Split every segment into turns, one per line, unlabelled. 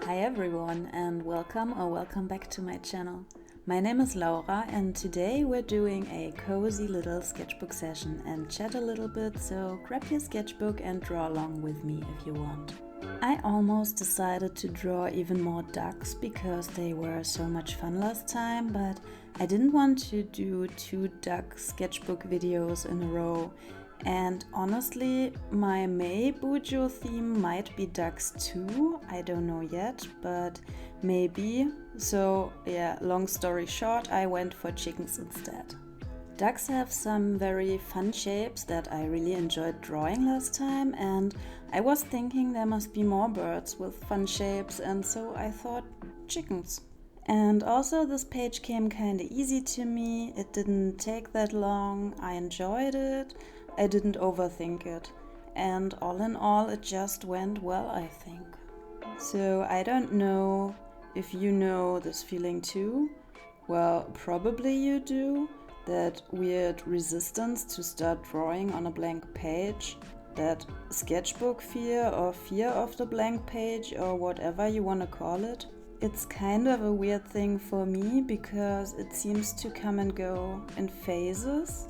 Hi everyone and welcome back to my channel. My name is Laura and today we're doing a cozy little sketchbook session and chat a little bit, so grab your sketchbook and draw along with me if you want. I almost decided to draw even more ducks because they were so much fun last time, but I didn't want to do 2 duck sketchbook videos in a row. And honestly, my May Bujo theme might be ducks too, I don't know yet, but maybe. So yeah, long story short, I went for chickens instead. Ducks have some very fun shapes that I really enjoyed drawing last time, and I was thinking there must be more birds with fun shapes, and so I thought chickens. And also this page came kinda easy to me, it didn't take that long, I enjoyed it. I didn't overthink it, and all in all it just went well, I think. So I don't know if you know this feeling too. Well, probably you do. That weird resistance to start drawing on a blank page, that sketchbook fear or fear of the blank page or whatever you want to call it. It's kind of a weird thing for me because it seems to come and go in phases.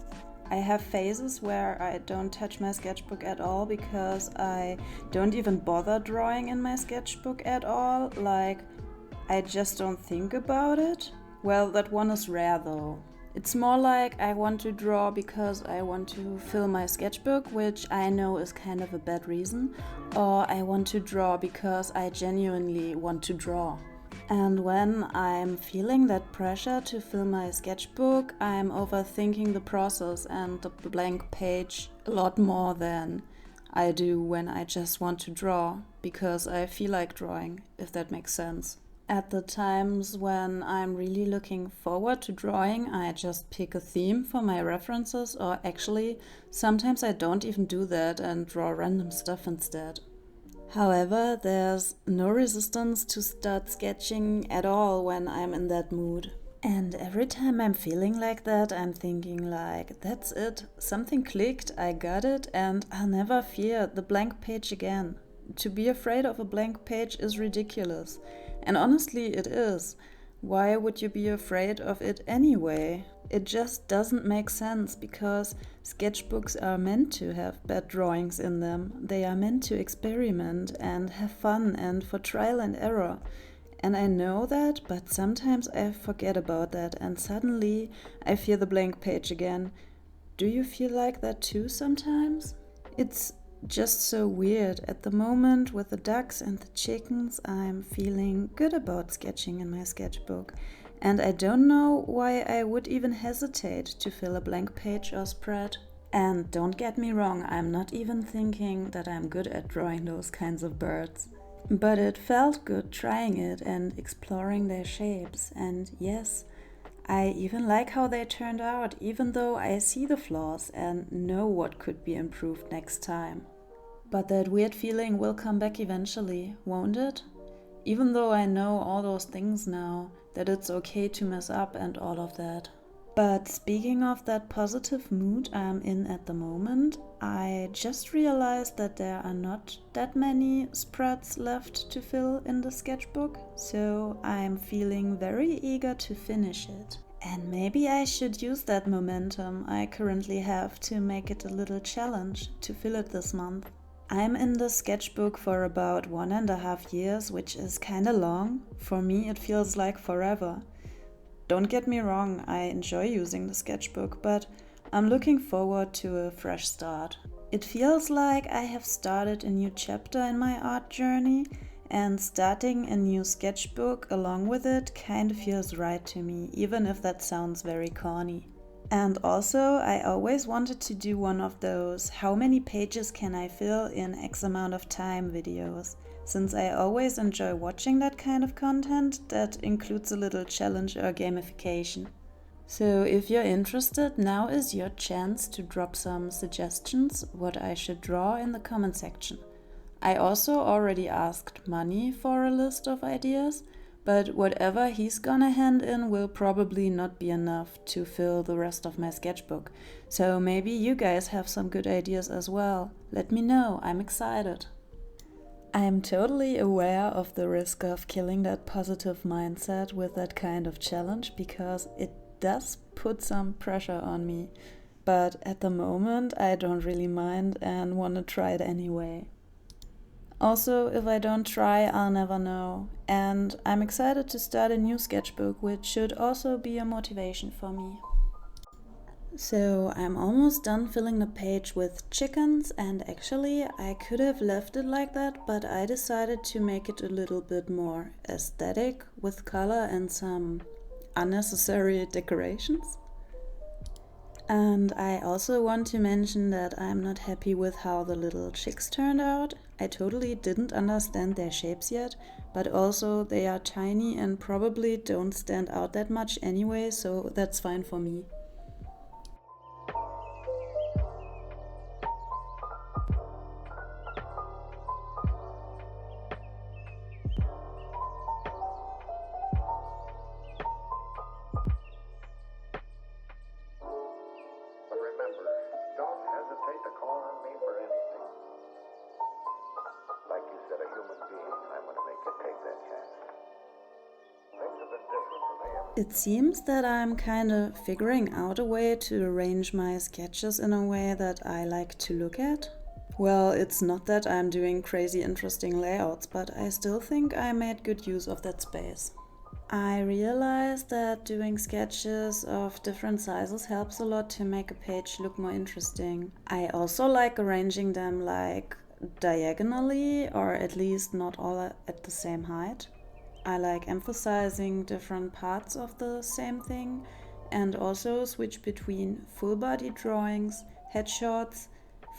I have phases where I don't touch my sketchbook at all because I don't even bother drawing in my sketchbook at all, like I just don't think about it. Well, that one is rare though. It's more like I want to draw because I want to fill my sketchbook, which I know is kind of a bad reason, or I want to draw because I genuinely want to draw. And when I'm feeling that pressure to fill my sketchbook, I'm overthinking the process and the blank page a lot more than I do when I just want to draw, because I feel like drawing, if that makes sense. At the times when I'm really looking forward to drawing, I just pick a theme for my references, or actually, sometimes I don't even do that and draw random stuff instead. However, there's no resistance to start sketching at all when I'm in that mood. And every time I'm feeling like that, I'm thinking like, that's it, something clicked, I got it, and I'll never fear the blank page again. To be afraid of a blank page is ridiculous. And honestly, it is. Why would you be afraid of it anyway? It just doesn't make sense because sketchbooks are meant to have bad drawings in them. They are meant to experiment and have fun and for trial and error. And I know that, but sometimes I forget about that and suddenly I fear the blank page again. Do you feel like that too sometimes? It's just so weird. At the moment with the ducks and the chickens, I'm feeling good about sketching in my sketchbook. And I don't know why I would even hesitate to fill a blank page or spread. And don't get me wrong, I'm not even thinking that I'm good at drawing those kinds of birds. But it felt good trying it and exploring their shapes, and yes, I even like how they turned out, even though I see the flaws and know what could be improved next time. But that weird feeling will come back eventually, won't it? Even though I know all those things now, that it's okay to mess up and all of that. But speaking of that positive mood I'm in at the moment, I just realized that there are not that many spreads left to fill in the sketchbook, so I'm feeling very eager to finish it. And maybe I should use that momentum I currently have to make it a little challenge to fill it this month. I'm in the sketchbook for about 1.5 years, which is kinda long. For me it feels like forever. Don't get me wrong, I enjoy using the sketchbook, but I'm looking forward to a fresh start. It feels like I have started a new chapter in my art journey, and starting a new sketchbook along with it kinda feels right to me, even if that sounds very corny. And also, I always wanted to do one of those how many pages can I fill in X amount of time videos, since I always enjoy watching that kind of content that includes a little challenge or gamification. So if you're interested, now is your chance to drop some suggestions what I should draw in the comment section. I also already asked Money for a list of ideas, but whatever he's gonna hand in will probably not be enough to fill the rest of my sketchbook. So maybe you guys have some good ideas as well. Let me know, I'm excited. I'm totally aware of the risk of killing that positive mindset with that kind of challenge because it does put some pressure on me. But at the moment, I don't really mind and want to try it anyway. Also, if I don't try, I'll never know. And I'm excited to start a new sketchbook, which should also be a motivation for me. So I'm almost done filling the page with chickens, and actually I could have left it like that, but I decided to make it a little bit more aesthetic with color and some unnecessary decorations. And I also want to mention that I'm not happy with how the little chicks turned out. I totally didn't understand their shapes yet, but also they are tiny and probably don't stand out that much anyway, so that's fine for me. It seems that I'm kind of figuring out a way to arrange my sketches in a way that I like to look at. Well, it's not that I'm doing crazy interesting layouts, but I still think I made good use of that space. I realized that doing sketches of different sizes helps a lot to make a page look more interesting. I also like arranging them like diagonally, or at least not all at the same height. I like emphasizing different parts of the same thing and also switch between full body drawings, headshots,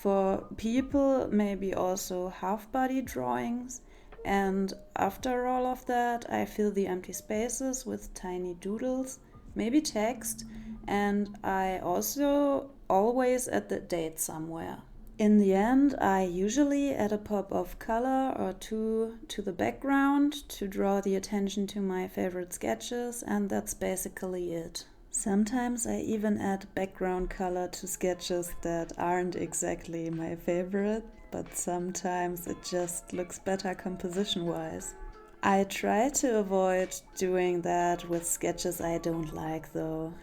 for people maybe also half body drawings, and after all of that I fill the empty spaces with tiny doodles, maybe text, and I also always add the date somewhere. In the end, I usually add a pop of color or two to the background to draw the attention to my favorite sketches, and that's basically it. Sometimes I even add background color to sketches that aren't exactly my favorite, but sometimes it just looks better composition-wise. I try to avoid doing that with sketches I don't like, though.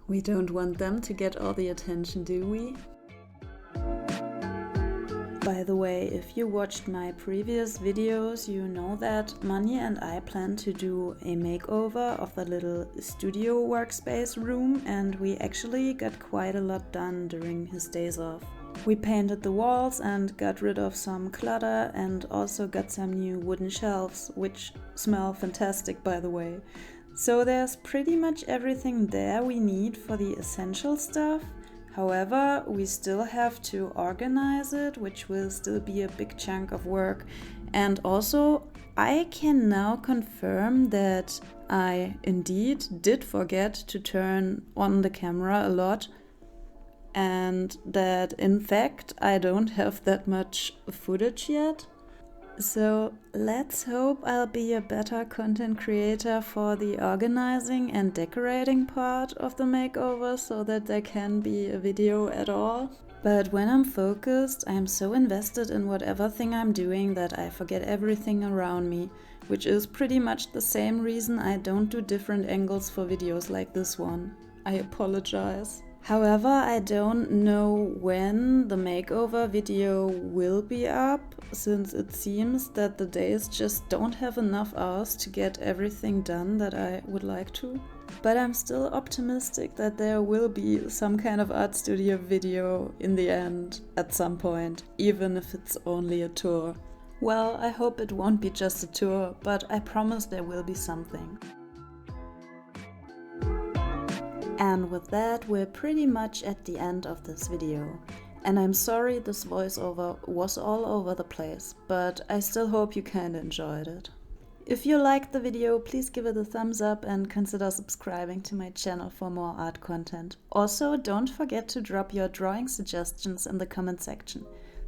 We don't want them to get all the attention, do we? By the way, if you watched my previous videos, you know that Mani and I plan to do a makeover of the little studio workspace room, and we actually got quite a lot done during his days off. We painted the walls and got rid of some clutter and also got some new wooden shelves, which smell fantastic, by the way. So there's pretty much everything there we need for the essential stuff. However, we still have to organize it, which will still be a big chunk of work. And also, I can now confirm that I indeed did forget to turn on the camera a lot, and that in fact I don't have that much footage yet. So let's hope I'll be a better content creator for the organizing and decorating part of the makeover so that there can be a video at all. But when I'm focused, I'm so invested in whatever thing I'm doing that I forget everything around me, which is pretty much the same reason I don't do different angles for videos like this one. I apologize. However, I don't know when the makeover video will be up, since it seems that the days just don't have enough hours to get everything done that I would like to. But I'm still optimistic that there will be some kind of art studio video in the end at some point, even if it's only a tour. Well, I hope it won't be just a tour, but I promise there will be something. And with that, we're pretty much at the end of this video. And I'm sorry this voiceover was all over the place, but I still hope you kinda enjoyed it. If you liked the video, please give it a thumbs up and consider subscribing to my channel for more art content. Also, don't forget to drop your drawing suggestions in the comment section.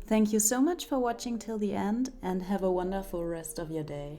Thank you so much for watching till the end, and have a wonderful rest of your day.